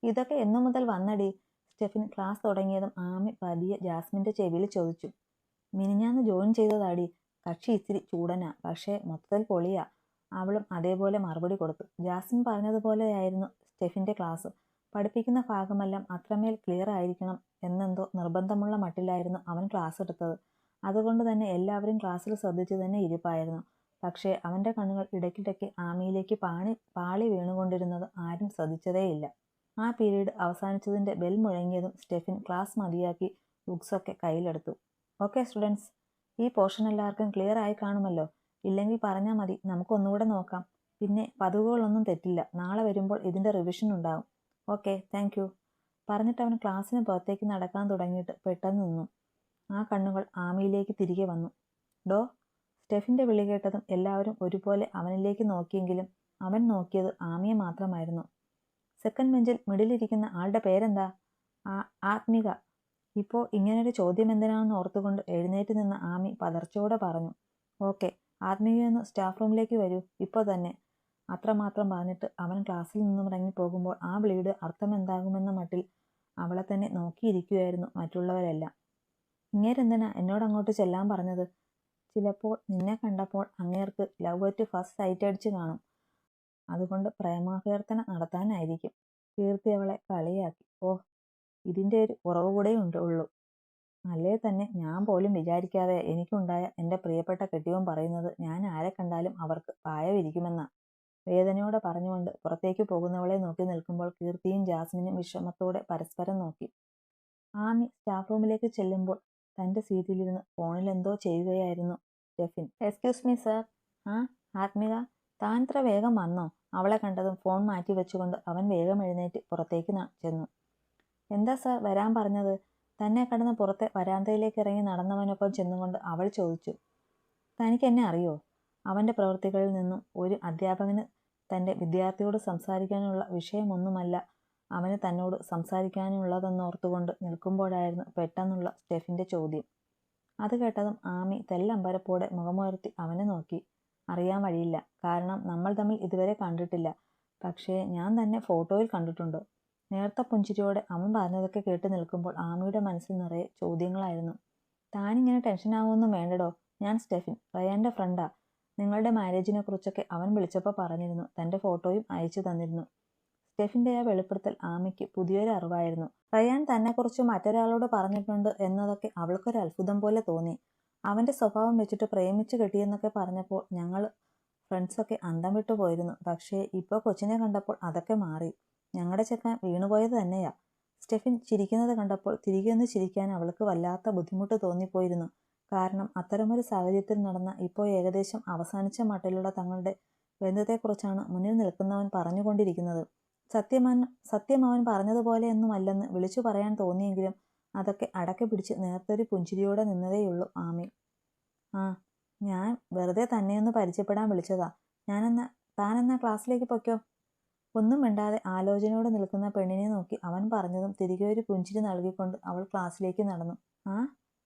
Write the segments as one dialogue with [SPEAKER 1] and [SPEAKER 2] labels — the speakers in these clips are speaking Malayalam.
[SPEAKER 1] ഇതൊക്കെ എന്നു മുതൽ വന്നടി? സ്റ്റെഫിൻ ക്ലാസ് തുടങ്ങിയതും ആമി പതിയെ ജാസ്മിന്റെ ചെവിയിൽ ചോദിച്ചു. മിനിഞ്ഞാന്ന് ജോയിൻ ചെയ്തതാടി. കക്ഷി ഇച്ചിരി ചൂടനാ, പക്ഷേ മൊത്തത്തിൽ പൊളിയാ. അവളും അതേപോലെ മറുപടി കൊടുത്തു. ജാസ്മിൻ പറഞ്ഞതുപോലെയായിരുന്നു സ്റ്റെഫിന്റെ ക്ലാസ്. പഠിപ്പിക്കുന്ന ഭാഗമെല്ലാം അത്രമേൽ ക്ലിയർ ആയിരിക്കണം എന്നെന്തോ നിർബന്ധമുള്ള മട്ടിലായിരുന്നു അവൻ ക്ലാസ് എടുത്തത്. അതുകൊണ്ട് തന്നെ എല്ലാവരും ക്ലാസ്സിൽ ശ്രദ്ധിച്ചു തന്നെ ഇരിപ്പായിരുന്നു. പക്ഷേ അവന്റെ കണ്ണുകൾ ഇടയ്ക്കിടയ്ക്ക് ആമിയിലേക്ക് പാളി വീണുകൊണ്ടിരുന്നത് ആരും ശ്രദ്ധിച്ചതേയില്ല. ആ പീരീഡ് അവസാനിച്ചതിന്റെ ബെൽ മുഴങ്ങിയതും സ്റ്റെഫിൻ ക്ലാസ് മതിയാക്കി ബുക്സൊക്കെ കയ്യിലെടുത്തു. ഓക്കെ സ്റ്റുഡൻസ്, ഈ പോർഷൻ എല്ലാവർക്കും ക്ലിയർ ആയി കാണുമല്ലോ. ഇല്ലെങ്കിൽ പറഞ്ഞാൽ മതി, നമുക്കൊന്നുകൂടെ നോക്കാം. പിന്നെ പതിവുകളൊന്നും തെറ്റില്ല. നാളെ വരുമ്പോൾ ഇതിന്റെ റിവിഷൻ ഉണ്ടാവും. Okay, thank you. പറഞ്ഞിട്ട് അവൻ ക്ലാസ്സിന് പുറത്തേക്ക് നടക്കാൻ തുടങ്ങിയിട്ട് പെട്ടെന്ന് നിന്നു. ആ കണ്ണുകൾ ആമിയിലേക്ക് തിരികെ വന്നു. ഡോ. സ്റ്റെഫിന്റെ വിളി കേട്ടതും എല്ലാവരും ഒരുപോലെ അവനിലേക്ക് നോക്കിയെങ്കിലും അവൻ നോക്കിയത് ആമിയെ മാത്രമായിരുന്നു. സെക്കൻഡ് ബെഞ്ചിൽ മിഡിലിരിക്കുന്ന ആളുടെ പേരെന്താ? ആത്മിക. ഇപ്പോൾ ഇങ്ങനൊരു ചോദ്യം എന്തിനാണെന്ന് ഓർത്തുകൊണ്ട് എഴുന്നേറ്റ് നിന്ന ആമി പതർച്ചയോടെ പറഞ്ഞു. ഓക്കെ, ആത്മികയൊന്ന് സ്റ്റാഫ് റൂമിലേക്ക് വരൂ, ഇപ്പോൾ തന്നെ. അത്രമാത്രം പറഞ്ഞിട്ട് അവൻ ക്ലാസ്സിൽ നിന്നും ഇറങ്ങിപ്പോകുമ്പോൾ ആ വിളിയുടെ അർത്ഥമെന്താകുമെന്ന മട്ടിൽ അവളെ തന്നെ നോക്കിയിരിക്കുകയായിരുന്നു മറ്റുള്ളവരെല്ലാം. ഇങ്ങേരെന്തിനാ എന്നോട് അങ്ങോട്ട് ചെല്ലാൻ പറഞ്ഞത്? ചിലപ്പോൾ നിന്നെ കണ്ടപ്പോൾ അങ്ങേർക്ക് ലവ് അറ്റ് ഫസ്റ്റ് സൈറ്റ് അടിച്ച് കാണും. അതുകൊണ്ട് പ്രേമാഭ്യർത്ഥന നടത്താനായിരിക്കും. കീർത്തി അവളെ കളിയാക്കി. ഓഹ്, ഇതിന്റെ ഒരു കുറവ് കൂടെ ഉള്ളൂ. അല്ലേ തന്നെ ഞാൻ പോലും വിചാരിക്കാതെ എനിക്കുണ്ടായ എൻ്റെ പ്രിയപ്പെട്ട കെട്ടിയോൻ പറയുന്നത് ഞാൻ ആരെ കണ്ടാലും അവർക്ക് പായ വിരിക്കുമെന്നാ. വേദനയോടെ പറഞ്ഞുകൊണ്ട് പുറത്തേക്ക് പോകുന്നവളെ നോക്കി നിൽക്കുമ്പോൾ കീർത്തിയും ജാസ്മിനും വിഷമത്തോടെ പരസ്പരം നോക്കി. ആമി സ്റ്റാഫ് റൂമിലേക്ക് ചെല്ലുമ്പോൾ തൻ്റെ സീറ്റിലിരുന്ന് ഫോണിലെന്തോ ചെയ്യുകയായിരുന്നു സ്റ്റെഫിൻ. Excuse me sir. ആ ആത്മിക, താൻ ഇത്ര വേഗം വന്നോ? അവളെ കണ്ടതും ഫോൺ മാറ്റി വെച്ചുകൊണ്ട് അവൻ വേഗം എഴുന്നേറ്റ് പുറത്തേക്ക് ചെന്നു. എന്താ സർ വരാൻ പറഞ്ഞത്? തന്നെ കടന്ന് പുറത്തെ വരാന്തയിലേക്ക് ഇറങ്ങി നടന്നവനൊപ്പം ചെന്നുകൊണ്ട് അവൾ ചോദിച്ചു. തനിക്ക് എന്നെ അറിയോ? അവൻ്റെ പ്രവൃത്തികളിൽ നിന്നും ഒരു അധ്യാപകന് തൻ്റെ വിദ്യാർത്ഥിയോട് സംസാരിക്കാനുള്ള വിഷയമൊന്നുമല്ല അവന് തന്നോട് സംസാരിക്കാനുള്ളതെന്നോർത്തുകൊണ്ട് നിൽക്കുമ്പോഴായിരുന്നു പെട്ടെന്നുള്ള സ്റ്റെഫിൻ്റെ ചോദ്യം. അത് കേട്ടതും ആമി തെല്ലമ്പരപ്പോടെ മുഖമുയർത്തി അവനെ നോക്കി. അറിയാൻ വഴിയില്ല, കാരണം നമ്മൾ തമ്മിൽ ഇതുവരെ കണ്ടിട്ടില്ല. പക്ഷേ ഞാൻ തന്നെ ഫോട്ടോയിൽ കണ്ടിട്ടുണ്ട്. നേർത്ത പുഞ്ചിരിയോടെ അവൻ പറഞ്ഞതൊക്കെ കേട്ട് നിൽക്കുമ്പോൾ ആമിയുടെ മനസ്സിൽ നിറയെ ചോദ്യങ്ങളായിരുന്നു. താനിങ്ങനെ ടെൻഷനാവൊന്നും വേണ്ടടോ. ഞാൻ സ്റ്റെഫിൻ, റയാൻ്റെ ഫ്രണ്ടാ. നിങ്ങളുടെ മാരേജിനെ കുറിച്ചൊക്കെ അവൻ വിളിച്ചപ്പോൾ പറഞ്ഞിരുന്നു. തൻ്റെ ഫോട്ടോയും അയച്ചു തന്നിരുന്നു. സ്റ്റെഫിൻ്റെ ആ വെളിപ്പെടുത്തൽ ആമിക്ക് പുതിയൊരു അറിവായിരുന്നു. റയാൻ തന്നെക്കുറിച്ച് മറ്റൊരാളോട് പറഞ്ഞിട്ടുണ്ട് എന്നതൊക്കെ അവൾക്കൊരു അത്ഭുതം പോലെ തോന്നി. അവൻ്റെ സ്വഭാവം വെച്ചിട്ട് പ്രേമിച്ച് കെട്ടിയെന്നൊക്കെ പറഞ്ഞപ്പോൾ ഞങ്ങൾ ഫ്രണ്ട്സൊക്കെ അന്തം വിട്ടു പോയിരുന്നു. പക്ഷേ ഇപ്പോൾ കൊച്ചിനെ കണ്ടപ്പോൾ അതൊക്കെ മാറി. ഞങ്ങളുടെ ചെക്കൻ വീണുപോയത് തന്നെയാ. സ്റ്റെഫിൻ ചിരിക്കുന്നത് കണ്ടപ്പോൾ തിരികെ ഒന്ന് ചിരിക്കാൻ അവൾക്ക് വല്ലാത്ത ബുദ്ധിമുട്ട് തോന്നിപ്പോയിരുന്നു. കാരണം അത്തരമൊരു സാഹചര്യത്തിൽ നടന്ന ഇപ്പോൾ ഏകദേശം അവസാനിച്ച മട്ടിലുള്ള തങ്ങളുടെ ബന്ധത്തെക്കുറിച്ചാണ് മുന്നിൽ നിൽക്കുന്നവൻ പറഞ്ഞുകൊണ്ടിരിക്കുന്നത്. സത്യം അവൻ പറഞ്ഞതുപോലെയൊന്നുമല്ലെന്ന് വിളിച്ചു പറയാൻ തോന്നിയെങ്കിലും അതൊക്കെ അടക്കി പിടിച്ച് നേർത്തൊരു പുഞ്ചിരിയോടെ നിന്നതേയുള്ളൂ ആമി. ആ, ഞാൻ വെറുതെ തന്നെയൊന്ന് പരിചയപ്പെടാൻ വിളിച്ചതാ. താനെന്നാ ക്ലാസ്സിലേക്ക് പൊയ്ക്കോ. ഒന്നും മിണ്ടാതെ ആലോചനയോടെ നിൽക്കുന്ന പെണ്ണിനെ നോക്കി അവൻ പറഞ്ഞതും തിരികെ ഒരു പുഞ്ചിരി നൽകിക്കൊണ്ട് അവൾ ക്ലാസ്സിലേക്ക് നടന്നു. ആ,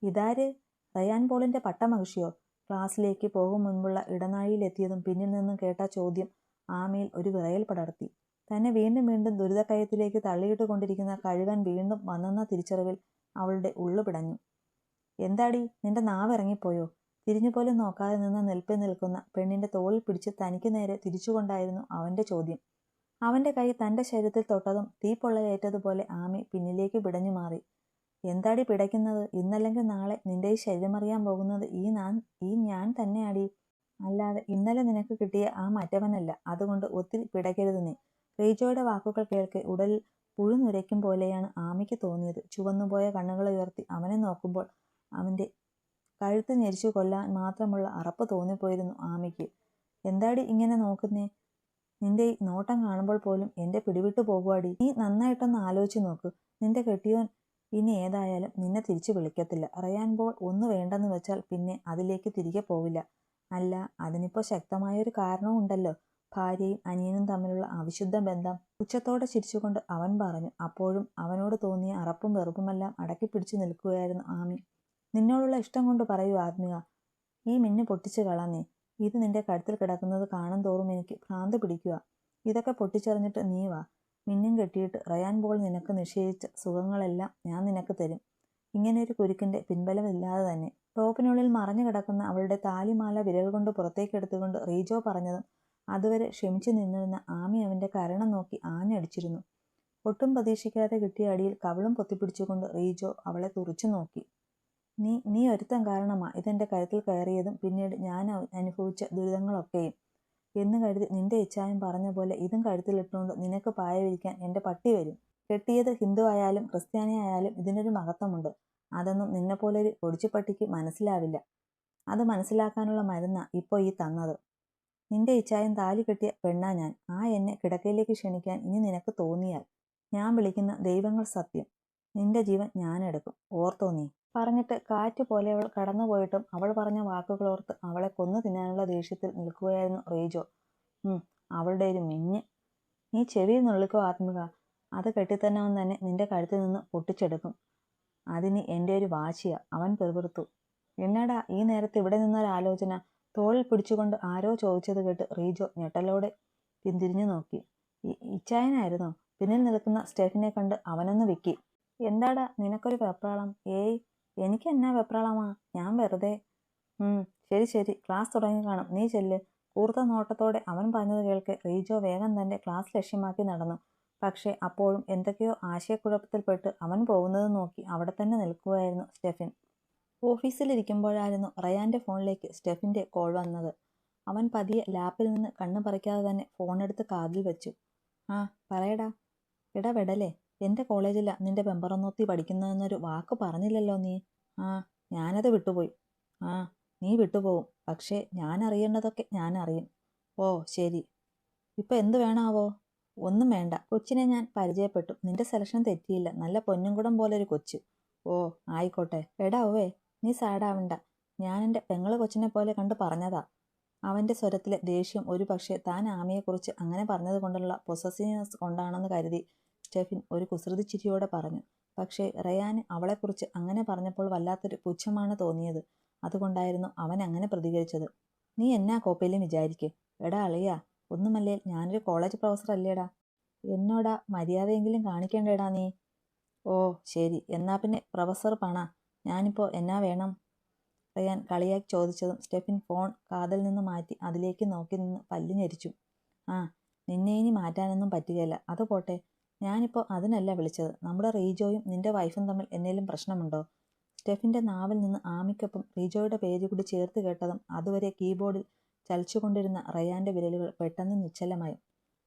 [SPEAKER 1] ഇതാര്? റയാൻ പോളിന്റെ പട്ടമഹിഷിയോ? ക്ലാസ്സിലേക്ക് പോകും മുൻപുള്ള ഇടനാഴിയിലെത്തിയതും പിന്നിൽ നിന്നും കേട്ട ചോദ്യം ആമിയിൽ ഒരു വിറയൽ പടർത്തി. തന്നെ വീണ്ടും വീണ്ടും ദുരിതക്കയത്തിലേക്ക് തള്ളിയിട്ട് കൊണ്ടിരിക്കുന്ന കഴുകൻ വീണ്ടും വന്നെന്ന തിരിച്ചറിവിൽ അവളുടെ ഉള്ളു പിടഞ്ഞു. എന്താടി, നിന്റെ നാവ് ഇറങ്ങിപ്പോയോ? തിരിഞ്ഞുപോലും നോക്കാതെ നിന്ന് നിൽപ്പിൽ നിൽക്കുന്ന പെണ്ണിന്റെ തോളിൽ പിടിച്ച് തനിക്ക് നേരെ തിരിച്ചുകൊണ്ടായിരുന്നു അവന്റെ ചോദ്യം. അവന്റെ കൈ തന്റെ ശരീരത്തിൽ തൊട്ടതും തീപ്പൊള്ളലേറ്റതുപോലെ ആമി പിന്നിലേക്ക് പിടഞ്ഞു മാറി. എന്താടി പിടയ്ക്കുന്നത്? ഇന്നല്ലെങ്കിൽ നാളെ നിന്റെ ഈ ശരീരമറിയാൻ പോകുന്നത് ഈ ഞാൻ തന്നെയാടി. അല്ലാതെ ഇന്നലെ നിനക്ക് കിട്ടിയ ആ മറ്റവനല്ല. അതുകൊണ്ട് ഒത്തിരി പിടയ്ക്കരുത് നീ. റീജോയുടെ വാക്കുകൾ കേൾക്കെ ഉടലിൽ പുഴുനുരയ്ക്കും പോലെയാണ് ആമിക്ക് തോന്നിയത്. ചുവന്നുപോയ കണ്ണുകൾ ഉയർത്തി അവനെ നോക്കുമ്പോൾ അവന്റെ കഴുത്ത് ഞെരിച്ചു കൊല്ലാൻ മാത്രമുള്ള അറപ്പ് തോന്നിപ്പോയിരുന്നു ആമിക്ക്. എന്താടി ഇങ്ങനെ നോക്കുന്നേ? നിന്റെ ഈ നോട്ടം കാണുമ്പോൾ പോലും എന്റെ പിടിവിട്ടു പോകുവാടി. നീ നന്നായിട്ടൊന്ന് ആലോചിച്ച് നോക്ക്. നിന്റെ കെട്ടിയോൻ ഇനി ഏതായാലും നിന്നെ തിരിച്ചു വിളിക്കത്തില്ല. റയാൻ പോൾ ഒന്ന് വേണ്ടെന്ന് വെച്ചാൽ പിന്നെ അതിലേക്ക് തിരികെ പോവില്ല. അല്ല, അതിനിപ്പോ ശക്തമായൊരു കാരണവും ഉണ്ടല്ലോ. ഭാര്യയും അനിയനും തമ്മിലുള്ള അവിശുദ്ധ ബന്ധം. ഉച്ചത്തോടെ ചിരിച്ചുകൊണ്ട് അവൻ പറഞ്ഞു. അപ്പോഴും അവനോട് തോന്നിയ അറപ്പും വെറുപ്പുമെല്ലാം അടക്കി പിടിച്ചു നിൽക്കുകയായിരുന്നു ആമി. നിന്നോടുള്ള ഇഷ്ടം കൊണ്ട് പറയൂ ആത്മിക, ഈ മിന്നു പൊട്ടിച്ചു കളഞ്ഞേ. ഇത് നിന്റെ കഴുത്തിൽ കിടക്കുന്നത് കാണും തോറും എനിക്ക് ഭ്രാന്ത് പിടിക്കുക. ഇതൊക്കെ പൊട്ടിച്ചെറിഞ്ഞിട്ട് നീ വാ. മിന്നും കെട്ടിയിട്ട് റയാൻ പോൾ നിനക്ക് നിഷേധിച്ച സുഖങ്ങളെല്ലാം ഞാൻ നിനക്ക് തരും. ഇങ്ങനെയൊരു കുരുക്കിന്റെ പിൻബലമില്ലാതെ തന്നെ. ടോപ്പിനുള്ളിൽ മറഞ്ഞു കിടക്കുന്ന അവളുടെ താലിമാല വിരൽ കൊണ്ട് പുറത്തേക്കെടുത്തുകൊണ്ട് റീജോ പറഞ്ഞതും അതുവരെ ക്ഷമിച്ചു നിന്നിരുന്ന ആമി അവന്റെ കരണം നോക്കി ആഞ്ഞടിച്ചിരുന്നു. ഒട്ടും പ്രതീക്ഷിക്കാതെ കിട്ടിയ അടിയിൽ കവിളും പൊത്തിപ്പിടിച്ചുകൊണ്ട് റീജോ അവളെ തുറിച്ചു നോക്കി. നീ ഒരുത്തൻ കാരണമാ ഇതെന്റെ കഴുത്തിൽ കയറിയതും പിന്നീട് ഞാൻ അനുഭവിച്ച ദുരിതങ്ങളൊക്കെയും എന്ന് കരുതി നിന്റെ ഇച്ഛായം പറഞ്ഞ പോലെ ഇതും കഴുത്തിലിട്ടുകൊണ്ട് നിനക്ക് പായ വിരിക്കാൻ എന്റെ പട്ടി വരും. കെട്ടിയത് ഹിന്ദു ആയാലും ക്രിസ്ത്യാനി ആയാലും ഇതിനൊരു മഹത്വമുണ്ട്. അതൊന്നും നിന്നെപ്പോലൊരു ഒടിച്ചുപട്ടിക്ക് മനസ്സിലാവില്ല. അത് മനസ്സിലാക്കാനുള്ള മരുന്നാ ഇപ്പോൾ ഈ തന്നത്. നിന്റെ ഇച്ഛായം താലി കെട്ടിയ പെണ്ണാ ഞാൻ. എന്നെ കിടക്കയിലേക്ക് ക്ഷണിക്കാൻ ഇനി നിനക്ക് തോന്നിയാൽ ഞാൻ വിളിക്കുന്ന ദൈവങ്ങൾ സത്യം, നിന്റെ ജീവൻ ഞാനെടുക്കും. ഓർത്തോ നീ. പറഞ്ഞിട്ട് കാറ്റ് പോലെ അവൾ കടന്നുപോയിട്ടും അവൾ പറഞ്ഞ വാക്കുകളോർത്ത് അവളെ കൊന്നു തിന്നാനുള്ള ദേഷ്യത്തിൽ നിൽക്കുകയായിരുന്നു റീജോ. അവളുടെ ഒരു മിഞ്ഞ്. നീ ചെവിയിൽ നുള്ളിക്കോ ആത്മിക. അത് കെട്ടിത്തന്നവൻ തന്നെ നിന്റെ കഴുത്തിൽ നിന്ന് പൊട്ടിച്ചെടുക്കും. അതിന് എൻ്റെ ഒരു വാശിയാ. അവൻ പിറുപിറുത്തു. എന്നാടാ ഈ നേരത്ത് ഇവിടെ നിന്നൊരാലോചന? തോളിൽ പിടിച്ചുകൊണ്ട് ആരോ ചോദിച്ചത് കേട്ട് റീജോ ഞെട്ടലോടെ പിന്തിരിഞ്ഞു നോക്കി. ഇച്ചായനായിരുന്നോ? പിന്നിൽ നിൽക്കുന്ന സ്റ്റെഫിനെ കണ്ട് അവനൊന്ന് വിക്കി. എന്താടാ നിനക്കൊരു വെപ്രാളം? ഏയ്, എനിക്ക് എന്നാ വെപ്രാളമാ? ഞാൻ വെറുതെ. ശരി ശരി, ക്ലാസ് തുടങ്ങി കാണും, നീ ചെല്ല്. കൂർത്ത നോട്ടത്തോടെ അവൻ പറഞ്ഞത് കേൾക്കെ റീജോ വേഗം തന്റെ ക്ലാസ് ലക്ഷ്യമാക്കി നടന്നു. പക്ഷേ അപ്പോഴും എന്തൊക്കെയോ ആശയക്കുഴപ്പത്തിൽപ്പെട്ട് അവൻ പോകുന്നത് നോക്കി അവിടെ തന്നെ നിൽക്കുകയായിരുന്നു സ്റ്റെഫിൻ. ഓഫീസിലിരിക്കുമ്പോഴായിരുന്നു റയാന്റെ ഫോണിലേക്ക് സ്റ്റെഫിന്റെ കോൾ വന്നത്. അവൻ പതിയെ ലാപ്പിൽ നിന്ന് കണ്ണു പറിക്കാതെ തന്നെ ഫോണെടുത്ത് കാതിൽ വെച്ചു. പറയടാ. എടാ വെടലേ, എന്റെ കോളേജിലാ നിന്റെ പെമ്പറന്നോത്തി പഠിക്കുന്നതെന്നൊരു വാക്ക് പറഞ്ഞില്ലല്ലോ നീ. ഞാനത് വിട്ടുപോയി. നീ വിട്ടുപോകും, പക്ഷേ ഞാൻ അറിയേണ്ടതൊക്കെ ഞാൻ അറിയും. ഓ ശരി. ഇപ്പൊ എന്ത് വേണാവോ? ഒന്നും വേണ്ട. കൊച്ചിനെ ഞാൻ പരിചയപ്പെട്ടു. നിന്റെ സെലക്ഷൻ തെറ്റിയില്ല. നല്ല പൊന്നുംകുടം പോലെ ഒരു കൊച്ച്. ഓ ആയിക്കോട്ടെ. എടാ ഓവേ, നീ സാഡാവണ്ട. ഞാൻ എൻ്റെ പെങ്ങള് കൊച്ചിനെ പോലെ കണ്ട് പറഞ്ഞതാ. അവന്റെ സ്വരത്തിലെ ദേഷ്യം ഒരു പക്ഷേ താൻ ആമിയെക്കുറിച്ച് അങ്ങനെ പറഞ്ഞത് കൊണ്ടുള്ള പൊസസീവ്നെസ് കൊണ്ടാണെന്ന് കരുതി സ്റ്റെഫിൻ ഒരു കുസൃതി ചിരിയോടെ പറഞ്ഞു. പക്ഷേ റയാന് അവളെക്കുറിച്ച് അങ്ങനെ പറഞ്ഞപ്പോൾ വല്ലാത്തൊരു പുച്ഛമാണ് തോന്നിയത്. അതുകൊണ്ടായിരുന്നു അവൻ അങ്ങനെ പ്രതികരിച്ചത്. നീ എന്നാ കോപ്പയിലും വിചാരിക്ക്. എടാ അളിയാ, ഒന്നുമല്ലേ ഞാനൊരു കോളേജ് പ്രൊഫസർ അല്ലേടാ. എന്നോടാ മര്യാദയെങ്കിലും കാണിക്കേണ്ടേടാ നീ. ഓ ശരി, എന്നാ പിന്നെ പ്രൊഫസർ പണ. ഞാനിപ്പോ എന്നാ വേണം? റയാൻ കളിയാക്കി ചോദിച്ചതും സ്റ്റെഫിൻ ഫോൺ കാതിൽ നിന്ന് മാറ്റി അതിലേക്ക് നോക്കി നിന്ന് പല്ല് ഞെരിച്ചു. നിന്നെ ഇനി മാറ്റാനൊന്നും പറ്റുകയില്ല. അത് പോട്ടെ, ഞാനിപ്പോൾ അതിനല്ല വിളിച്ചത്. നമ്മുടെ റീജോയും നിന്റെ വൈഫും തമ്മിൽ എന്നേലും പ്രശ്നമുണ്ടോ? സ്റ്റെഫിന്റെ നാവിൽ നിന്ന് ആമിക്കൊപ്പം റീജോയുടെ പേര് കൂടി ചേർത്ത് കേട്ടതും അതുവരെ കീബോർഡിൽ ചലിച്ചുകൊണ്ടിരുന്ന റയാന്റെ വിരലുകൾ പെട്ടെന്ന് നിശ്ചലമായി.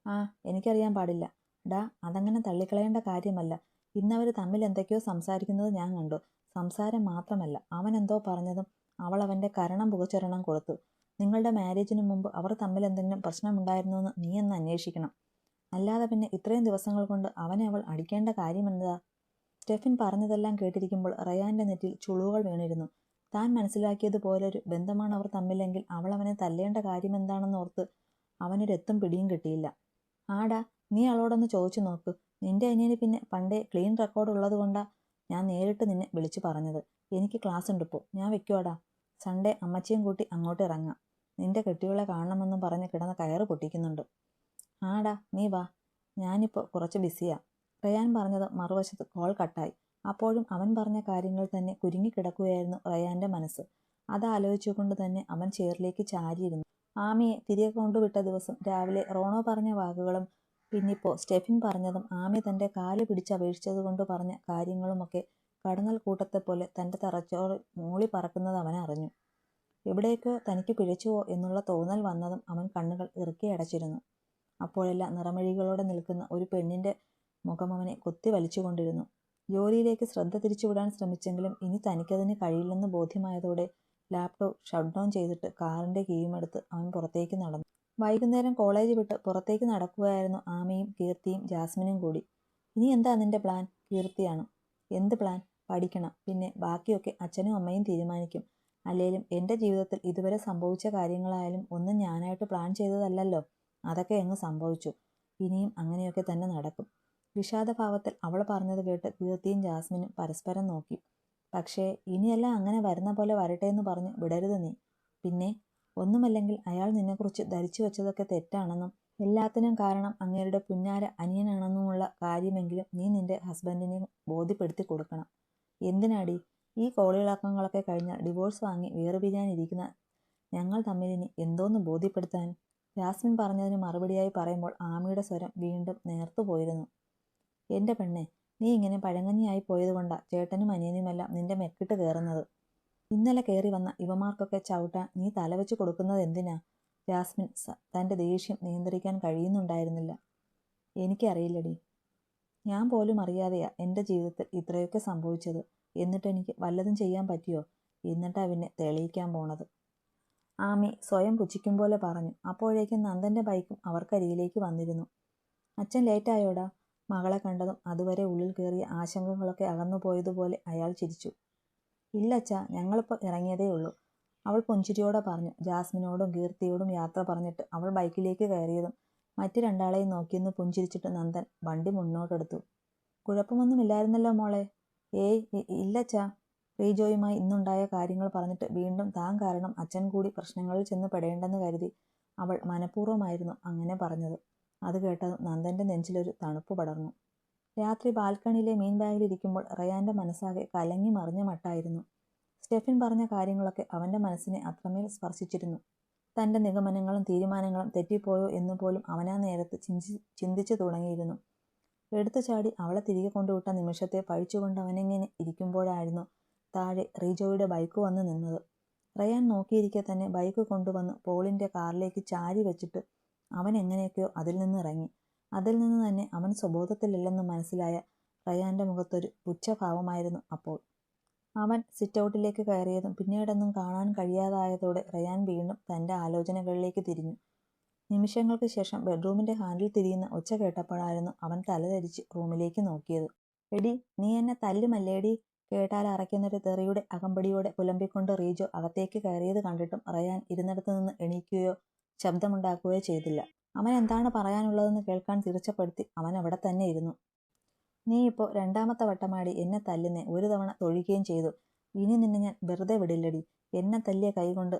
[SPEAKER 1] എനിക്കറിയാൻ പാടില്ല. ഡാ, അതങ്ങനെ തള്ളിക്കളയേണ്ട കാര്യമല്ല. ഇന്നവർ തമ്മിൽ എന്തൊക്കെയോ സംസാരിക്കുന്നത് ഞാൻ കണ്ടു. സംസാരം മാത്രമല്ല, അവൻ എന്തോ പറഞ്ഞതും അവൾ അവന്റെ കരണം പുകച്ചൊരെണ്ണം കൊടുത്തു. നിങ്ങളുടെ മാരേജിനു മുമ്പ് അവർ തമ്മിൽ എന്തെങ്കിലും പ്രശ്നമുണ്ടായിരുന്നുവെന്ന് നീ ഒന്ന് അന്വേഷിക്കണം. അല്ലാതെ പിന്നെ ഇത്രയും ദിവസങ്ങൾ കൊണ്ട് അവനെ അവൾ അടിക്കേണ്ട കാര്യമെന്താ? സ്റ്റെഫിൻ പറഞ്ഞതെല്ലാം കേട്ടിരിക്കുമ്പോൾ റയാന്റെ നെറ്റിൽ ചുളിവുകൾ വീണിരുന്നു. താൻ മനസ്സിലാക്കിയതുപോലൊരു ബന്ധമാണ് അവർ തമ്മിലെങ്കിൽ അവൾ അവനെ തല്ലേണ്ട കാര്യമെന്താണെന്നോർത്ത് അവനൊരെത്തും പിടിയും കിട്ടിയില്ല. ആടാ, നീ അവളോടൊന്ന് ചോദിച്ചു നോക്ക്. നിന്റെ അനിയന് പിന്നെ പണ്ടേ ക്ലീൻ റെക്കോർഡ് ഉള്ളതുകൊണ്ടാ ഞാൻ നേരിട്ട് നിന്നെ വിളിച്ചു പറഞ്ഞത്. എനിക്ക് ക്ലാസ് ഉണ്ട് ഇപ്പോൾ, ഞാൻ വെക്കുവാടാ. സൺഡേ അമ്മച്ചിയും കൂട്ടി അങ്ങോട്ട് ഇറങ്ങാം. നിന്റെ കെട്ടികളെ കാണണമെന്നും പറഞ്ഞ് കിടന്ന കയറ് പൊട്ടിക്കുന്നുണ്ട്. ആടാ നീ വാ, ഞാനിപ്പോൾ കുറച്ച് ബിസിയാ. റയാൻ പറഞ്ഞത് മറുവശത്ത് കോൾ കട്ടായി. അപ്പോഴും അവൻ പറഞ്ഞ കാര്യങ്ങൾ തന്നെ കുരുങ്ങിക്കിടക്കുകയായിരുന്നു റയാന്റെ മനസ്സ്. അതാലോചിച്ചുകൊണ്ട് തന്നെ അവൻ ചെയറിലേക്ക് ചാരിയിരുന്നു. ആമിയെ തിരികെ കൊണ്ടുവിട്ട ദിവസം രാവിലെ റോണോ പറഞ്ഞ വാക്കുകളും പിന്നിപ്പോൾ സ്റ്റെഫിൻ പറഞ്ഞതും ആമി തന്റെ കാല് പിടിച്ചപേക്ഷിച്ചതുകൊണ്ട് പറഞ്ഞ കാര്യങ്ങളുമൊക്കെ കടന്നൽ കൂട്ടത്തെപ്പോലെ തന്റെ തറച്ചോറിൽ മൂളി പറക്കുന്നത് അവൻ അറിഞ്ഞു. എവിടേക്കോ തനിക്ക് പിഴച്ചുവോ എന്നുള്ള തോന്നൽ വന്നതും അവൻ കണ്ണുകൾ ഇറുക്കി അടച്ചിരുന്നു. അപ്പോഴെല്ലാം നിറമിഴികളോടെ നിൽക്കുന്ന ഒരു പെണ്ണിന്റെ മുഖം അവനെ കൊത്തി വലിച്ചുകൊണ്ടിരുന്നു. ജോലിയിലേക്ക് ശ്രദ്ധ തിരിച്ചുവിടാൻ ശ്രമിച്ചെങ്കിലും ഇനി തനിക്കതിന് കഴിയില്ലെന്ന് ബോധ്യമായതോടെ ലാപ്ടോപ്പ് ഷട്ട് ഡൗൺ ചെയ്തിട്ട് കാറിന്റെ കീയുമെടുത്ത് അവൻ പുറത്തേക്ക് നടന്നു. വൈകുന്നേരം കോളേജ് വിട്ട് പുറത്തേക്ക് നടക്കുകയായിരുന്നു ആമയും കീർത്തിയും ജാസ്മിനും കൂടി. ഇനി എന്താ നിന്റെ പ്ലാൻ? കീർത്തിയാണ്. എന്ത് പ്ലാൻ? പഠിക്കണം. പിന്നെ ബാക്കിയൊക്കെ അച്ഛനും അമ്മയും തീരുമാനിക്കും. അല്ലേലും എൻ്റെ ജീവിതത്തിൽ ഇതുവരെ സംഭവിച്ച കാര്യങ്ങളായാലും ഒന്നും ഞാനായിട്ട് പ്ലാൻ ചെയ്തതല്ലല്ലോ. അതൊക്കെ അങ്ങ് സംഭവിച്ചു. ഇനിയും അങ്ങനെയൊക്കെ തന്നെ നടക്കും. വിഷാദഭാവത്തിൽ അവൾ പറഞ്ഞത് കേട്ട് കീർത്തിയും ജാസ്മിനും പരസ്പരം നോക്കി. പക്ഷേ ഇനിയെല്ലാം അങ്ങനെ വരുന്ന പോലെ വരട്ടെ എന്ന് പറഞ്ഞ് വിടരുത് നീ. പിന്നെ ഒന്നുമല്ലെങ്കിൽ അയാൾ നിന്നെക്കുറിച്ച് ധരിച്ചു വെച്ചതൊക്കെ തെറ്റാണെന്നും എല്ലാത്തിനും കാരണം അങ്ങേരുടെ പുന്നാര അനിയനാണെന്നുമുള്ള കാര്യമെങ്കിലും നീ നിന്റെ ഹസ്ബൻഡിനെ ബോധ്യപ്പെടുത്തി കൊടുക്കണം. എന്തിനാടി? ഈ കോളിളക്കങ്ങളൊക്കെ കഴിഞ്ഞാൽ ഡിവോഴ്സ് വാങ്ങി വേർപിരിയാനിരിക്കുന്ന ഞങ്ങൾ തമ്മിലിനി എന്തോന്ന് ബോധ്യപ്പെടുത്താൻ? ജാസ്മിൻ പറഞ്ഞതിന് മറുപടിയായി പറയുമ്പോൾ ആമിയുടെ സ്വരം വീണ്ടും നേർത്തുപോയിരുന്നു. എൻ്റെ പെണ്ണെ, നീ ഇങ്ങനെ പഴങ്കഞ്ഞിയായി പോയതുകൊണ്ടാ ചേട്ടനും അനിയനുമെല്ലാം നിന്റെ മെക്കിട്ട് കയറുന്നത്. ഇന്നലെ കയറി വന്ന ഇവമാർക്കൊക്കെ ചവിട്ടാൻ നീ തലവെച്ച് കൊടുക്കുന്നത് എന്തിനാ? ജാസ്മിൻ തൻ്റെ ദേഷ്യം നിയന്ത്രിക്കാൻ കഴിയുന്നുണ്ടായിരുന്നില്ല. എനിക്കറിയില്ലടി. ഞാൻ പോലും അറിയാതെയാ എൻ്റെ ജീവിതത്തിൽ ഇത്രയൊക്കെ സംഭവിച്ചത്. എന്നിട്ട് എനിക്ക് വല്ലതും ചെയ്യാൻ പറ്റിയോ? എന്നിട്ടാ പിന്നെ തെളിയിക്കാൻ പോണത്. ആമി സ്വയം പുച്ഛിക്കും പോലെ പറഞ്ഞു. അപ്പോഴേക്കും നന്ദൻ്റെ ബൈക്കും അവർക്കരികിലേക്ക് വന്നിരുന്നു. അച്ഛൻ ലേറ്റായോടാ? മകളെ കണ്ടതും അതുവരെ ഉള്ളിൽ കയറിയ ആശങ്കകളൊക്കെ അകന്നുപോയതുപോലെ അയാൾ ചിരിച്ചു. ഇല്ലച്ചാ, ഞങ്ങളിപ്പോൾ ഇറങ്ങിയതേ ഉള്ളൂ, അവൾ പുഞ്ചിരിയോടെ പറഞ്ഞു. ജാസ്മിനോടും കീർത്തിയോടും യാത്ര പറഞ്ഞിട്ട് അവൾ ബൈക്കിലേക്ക് കയറിയതും മറ്റു രണ്ടാളെയും നോക്കിയൊന്ന് പുഞ്ചിരിച്ചിട്ട് നന്ദൻ വണ്ടി മുന്നോട്ടെടുത്തു. കുഴപ്പമൊന്നുമില്ലായിരുന്നല്ലോ മോളെ? ഏയ് ഇല്ലച്ചാ. റീജോയുമായി ഇന്നുണ്ടായ കാര്യങ്ങൾ പറഞ്ഞിട്ട് വീണ്ടും താൻ കാരണം അച്ഛൻ കൂടി പ്രശ്നങ്ങളിൽ ചെന്ന് പെടേണ്ടെന്ന് കരുതി അവൾ മനഃപൂർവ്വമായിരുന്നു അങ്ങനെ പറഞ്ഞത്. അത് കേട്ടതും നന്ദൻ്റെ നെഞ്ചിലൊരു തണുപ്പ് പടർന്നു. രാത്രി ബാൽക്കണിയിലെ മീൻ ബാഗിലിരിക്കുമ്പോൾ റയാൻ്റെ മനസ്സാകെ കലങ്ങി മറിഞ്ഞ മട്ടായിരുന്നു. സ്റ്റെഫിൻ പറഞ്ഞ കാര്യങ്ങളൊക്കെ അവൻ്റെ മനസ്സിനെ അത്രമേൽ സ്പർശിച്ചിരുന്നു. തൻ്റെ നിഗമനങ്ങളും തീരുമാനങ്ങളും തെറ്റിപ്പോയോ എന്ന് പോലും അവനാ നേരത്ത് ചിന്തിച്ചു തുടങ്ങിയിരുന്നു. എടുത്തു ചാടി അവളെ തിരികെ കൊണ്ടുവിട്ട നിമിഷത്തെ പഴിച്ചുകൊണ്ട് അവനെങ്ങനെ ഇരിക്കുമ്പോഴായിരുന്നു താഴെ റീജോയുടെ ബൈക്ക് വന്ന് നിന്നത്. റയാൻ നോക്കിയിരിക്കെ തന്നെ ബൈക്ക് കൊണ്ടുവന്ന് പോളിൻ്റെ കാറിലേക്ക് ചാരി വെച്ചിട്ട് അവൻ എങ്ങനെയൊക്കെയോ അതിൽ നിന്ന് ഇറങ്ങി. അതിൽ നിന്ന് തന്നെ അവൻ സ്വബോധത്തിലല്ലെന്ന് മനസ്സിലായ റയാൻ്റെ മുഖത്തൊരു പുച്ഛഭാവമായിരുന്നു അപ്പോൾ. അവൻ സിറ്റൗട്ടിലേക്ക് കയറിയതും പിന്നീടൊന്നും കാണാൻ കഴിയാതായതോടെ റയാൻ വീണ്ടും തൻ്റെ ആലോചനകളിലേക്ക് തിരിഞ്ഞു. നിമിഷങ്ങൾക്ക് ശേഷം ബെഡ്റൂമിൻ്റെ ഹാൻഡിൽ തിരിയുന്ന ഒച്ച കേട്ടപ്പോഴായിരുന്നു അവൻ തലധരിച്ച് റൂമിലേക്ക് നോക്കിയത്. എടി, നീ എന്നെ തല്ലുമല്ലേടി? കേട്ടാൽ അറയ്ക്കുന്നൊരു തെറിയുടെ അകമ്പടിയോടെ പുലമ്പിക്കൊണ്ട് റീജോ അകത്തേക്ക് കയറിയത് കണ്ടിട്ടും റയാൻ ഇരുന്നിടത്തു നിന്ന് എണീക്കുകയോ ശബ്ദമുണ്ടാക്കുകയോ ചെയ്തില്ല. അവൻ എന്താണ് പറയാനുള്ളതെന്ന് കേൾക്കാൻ തീർച്ചപ്പെടുത്തി അവൻ അവിടെ തന്നെ ഇരുന്നു. നീ ഇപ്പോൾ രണ്ടാമത്തെ വട്ടമാടി എന്നെ തല്ലുന്നേ. ഒരു തവണ തൊഴിക്കുകയും ചെയ്തു. ഇനി നിന്നെ ഞാൻ വെറുതെ വിടില്ലടി. എന്നെ തല്ലിയ കൈകൊണ്ട്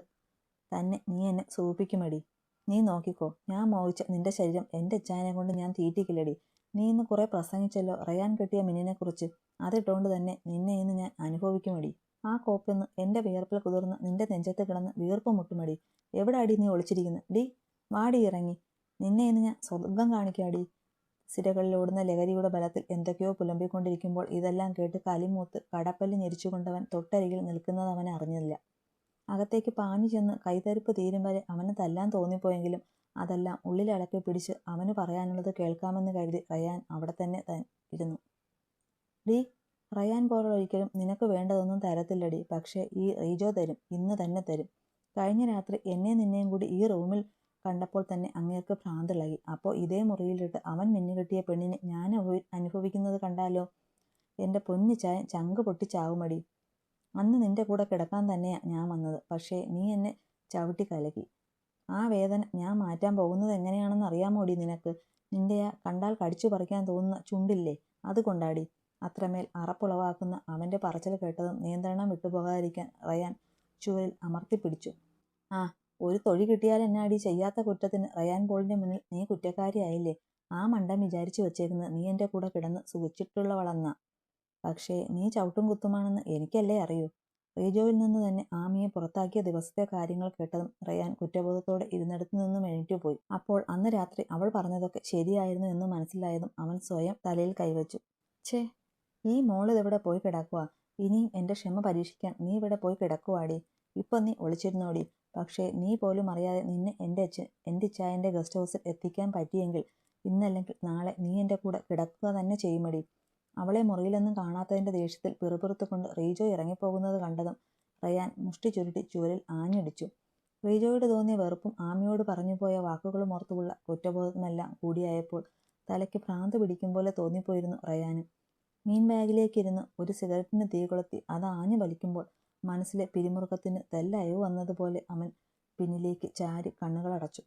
[SPEAKER 1] തന്നെ നീ എന്നെ സൂപ്പിക്കുമടി. നീ നോക്കിക്കോ, ഞാൻ മോഹിച്ച നിന്റെ ശരീരം എൻ്റെ ഇച്ഛാനെ കൊണ്ട് ഞാൻ തീറ്റിക്കില്ലടി. നീ ഇന്ന് കുറെ പ്രസംഗിച്ചല്ലോ റയാൻ കെട്ടിയ മിന്നിനെക്കുറിച്ച്. അതിട്ടുകൊണ്ട് തന്നെ നിന്നെ ഇന്ന് ഞാൻ അനുഭവിക്കുമടി. ആ കോപ്പിന്ന് എൻ്റെ വിയർപ്പിൽ കുതിർന്ന് നിന്റെ നെഞ്ചത്ത് കിടന്ന് വീർപ്പ് മുട്ടുമടി. എവിടെ അടി നീ ഒളിച്ചിരിക്കുന്നു? ഡി, വാടി ഇറങ്ങി. നിന്നെ ഇന്ന് ഞാൻ സ്വർഗം കാണിക്കാടി. സിരകളിലോടുന്ന ലഹരിയുടെ ബലത്തിൽ എന്തൊക്കെയോ പുലമ്പിക്കൊണ്ടിരിക്കുമ്പോൾ ഇതെല്ലാം കേട്ട് കലിമൂത്ത് കടപ്പല്ല് ഞെരിച്ചുകൊണ്ടവൻ തൊട്ടരികിൽ നിൽക്കുന്നത് അവൻ അറിഞ്ഞില്ല. അകത്തേക്ക് പാഞ്ഞു ചെന്ന് കൈതരിപ്പ് തീരും വരെ അവന് തല്ലാൻ തോന്നിപ്പോയെങ്കിലും അതെല്ലാം ഉള്ളിലടക്കി പിടിച്ച് അവന് പറയാനുള്ളത് കേൾക്കാമെന്ന് കരുതി റയാൻ അവിടെ തന്നെ ഇരുന്നു. ഡി, റയാൻ പോലൊരിക്കലും നിനക്ക് വേണ്ടതൊന്നും തരത്തില്ലടി. പക്ഷേ ഈ റീജോ തരും, ഇന്ന് തന്നെ തരും. കഴിഞ്ഞ രാത്രി എന്നെ നിന്നെയും കൂടി ഈ റൂമിൽ കണ്ടപ്പോൾ തന്നെ അങ്ങേർക്ക് ഭ്രാന്തിളകി. അപ്പോൾ ഇതേ മുറിയിലിട്ട് അവൻ മിന്നുകെട്ടിയ പെണ്ണിനെ ഞാൻ അനുഭവിക്കുന്നത് കണ്ടാലോ? എൻ്റെ പൊന്നു ചായൻ ചങ്ക് പൊട്ടിച്ചാവുമടി. അന്ന് നിന്റെ കൂടെ കിടക്കാൻ തന്നെയാ ഞാൻ വന്നത്. പക്ഷേ നീ എന്നെ ചവിട്ടി കലക്കി. ആ വേദന ഞാൻ മാറ്റാൻ പോകുന്നത് എങ്ങനെയാണെന്ന് അറിയാമോടി നിനക്ക്? നിന്റെ ആ കണ്ടാൽ കടിച്ചു പറിക്കാൻ തോന്നുന്ന ചുണ്ടില്ലേ, അത് കൊണ്ടാടി. അത്രമേൽ അറപ്പുളവാക്കുന്ന അവൻ്റെ പറച്ചിൽ കേട്ടതും നിയന്ത്രണം വിട്ടുപോകാതിരിക്കാൻ റയാൻ ചുവരിൽ അമർത്തിപ്പിടിച്ചു. ആ, ഒരു തൊഴി കിട്ടിയാൽ എന്നാടി? ചെയ്യാത്ത കുറ്റത്തിന് റയാൻ പോളിൻ്റെ മുന്നിൽ നീ കുറ്റക്കാരിയായില്ലേ? ആ മണ്ടൻ വിചാരിച്ചു വച്ചേക്കുന്നത് നീ എൻ്റെ കൂടെ കിടന്ന് സുഖിച്ചിട്ടുള്ളവളെന്നാ. പക്ഷേ നീ ചവിട്ടും കുത്തുമാണെന്ന് എനിക്കല്ലേ അറിയൂ. റീജോയിൽ നിന്ന് തന്നെ ആമിയെ പുറത്താക്കിയ ദിവസത്തെ കാര്യങ്ങൾ കേട്ടതും റയാൻ കുറ്റബോധത്തോടെ ഇരുന്നിടത്തു നിന്നും എണീറ്റുപോയി. അപ്പോൾ അന്ന് രാത്രി അവൾ പറഞ്ഞതൊക്കെ ശരിയായിരുന്നു എന്ന് മനസ്സിലായതും അവൻ സ്വയം തലയിൽ കൈവച്ചു. ഛേ, ഈ മോളിതെവിടെ പോയി കിടക്കുക? ഇനിയും എൻ്റെ ക്ഷമ പരീക്ഷിക്കാൻ നീ ഇവിടെ പോയി കിടക്കുവാടി. ഇപ്പം നീ ഒളിച്ചിരുന്നോടി. പക്ഷേ നീ പോലും അറിയാതെ നിന്നെ എൻ്റെ ഇച്ചായൻ്റെ ഗസ്റ്റ് ഹൗസിൽ എത്തിക്കാൻ പറ്റിയെങ്കിൽ ഇന്നല്ലെങ്കിൽ നാളെ നീ എൻ്റെ കൂടെ കിടക്കുക തന്നെ ചെയ്യുമടി. അവളെ മുറിയിലൊന്നും കാണാത്തതിൻ്റെ ദേഷ്യത്തിൽ പിറുപിറുത്തുകൊണ്ട് റീജോ ഇറങ്ങിപ്പോകുന്നത് കണ്ടതും റയാൻ മുഷ്ടി ചുരുട്ടി ചുവരിൽ ആഞ്ഞടിച്ചു. റീജോയോട് തോന്നിയ വെറുപ്പും ആമിയോട് പറഞ്ഞുപോയ വാക്കുകളും ഓർത്തുള്ള കുറ്റബോധമെല്ലാം കൂടിയായപ്പോൾ തലയ്ക്ക് ഭ്രാന്ത് പിടിക്കും പോലെ തോന്നിപ്പോയിരുന്നു റയാന്. മീൻ ബാഗിലേക്കിരുന്ന് ഒരു സിഗരറ്റിന് തീ കൊളുത്തി അത് ആഞ്ഞു വലിക്കുമ്പോൾ മനസ്സിലെ പിരിമുറുക്കത്തിന് തെല്ലയവ് വന്നതുപോലെ അവൻ പിന്നിലേക്ക് ചാരി കണ്ണുകളടച്ചു.